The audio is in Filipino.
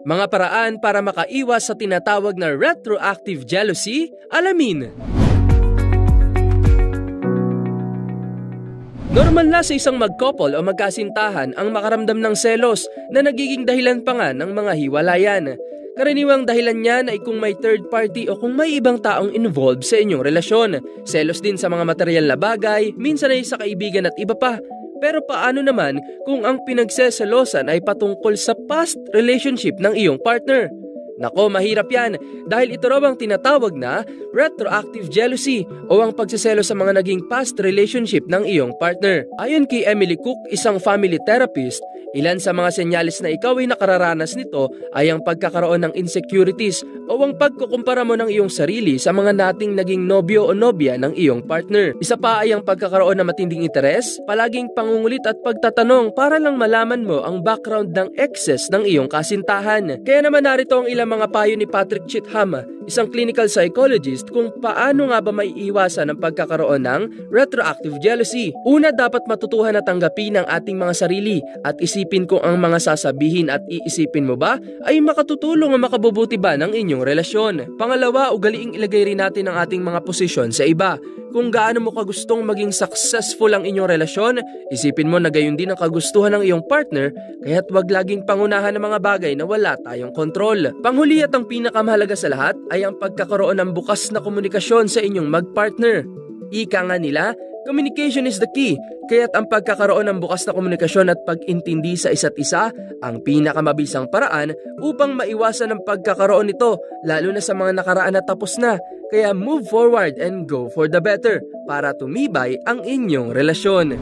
Mga paraan para makaiwas sa tinatawag na retroactive jealousy, alamin. Normal na sa isang mag-couple o magkasintahan ang makaramdam ng selos na nagiging dahilan pa nga ng mga hiwalayan. Karaniwang dahilan niyan ay kung may third party o kung may ibang taong involved sa inyong relasyon. Selos din sa mga material na bagay, minsan ay sa kaibigan at iba pa. Pero paano naman kung ang pinagseselosan ay patungkol sa past relationship ng iyong partner? Nako, mahirap yan dahil ito raw ang tinatawag na retroactive jealousy o ang pagsiselo sa mga naging past relationship ng iyong partner. Ayon kay Emily Cook, isang family therapist, ilan sa mga senyales na ikaw ay nakararanas nito ay ang pagkakaroon ng insecurities o ang pagkukumpara mo ng iyong sarili sa mga nating naging nobyo o nobya ng iyong partner. Isa pa ay ang pagkakaroon ng matinding interes, palaging pangungulit at pagtatanong para lang malaman mo ang background ng exes ng iyong kasintahan. Kaya naman narito ang ilang mga payo ni Patrick Chitham, isang clinical psychologist, kung paano nga ba maiiwasan ang pagkakaroon ng retroactive jealousy. Una, dapat matutuhan at tanggapin ang ating mga sarili at isipin kung ang mga sasabihin at iisipin mo ba ay makatutulong o makabubuti ba ng inyong relasyon. Pangalawa, ugaliing ilagay rin natin ang ating mga posisyon sa iba. Kung gaano mo kagustong maging successful ang inyong relasyon, isipin mo na gayon din ang kagustuhan ng iyong partner, kaya't wag laging pangunahan ng mga bagay na wala tayong kontrol. Panghuli at ang pinakamahalaga sa lahat ay ang pagkakaroon ng bukas na komunikasyon sa inyong mag-partner. Ika nga nila, communication is the key, kaya't ang pagkakaroon ng bukas na komunikasyon at pag-intindi sa isa't isa ang pinakamabisang paraan upang maiwasan ang pagkakaroon nito, lalo na sa mga nakaraan na tapos na. Kaya move forward and go for the better para tumibay ang inyong relasyon.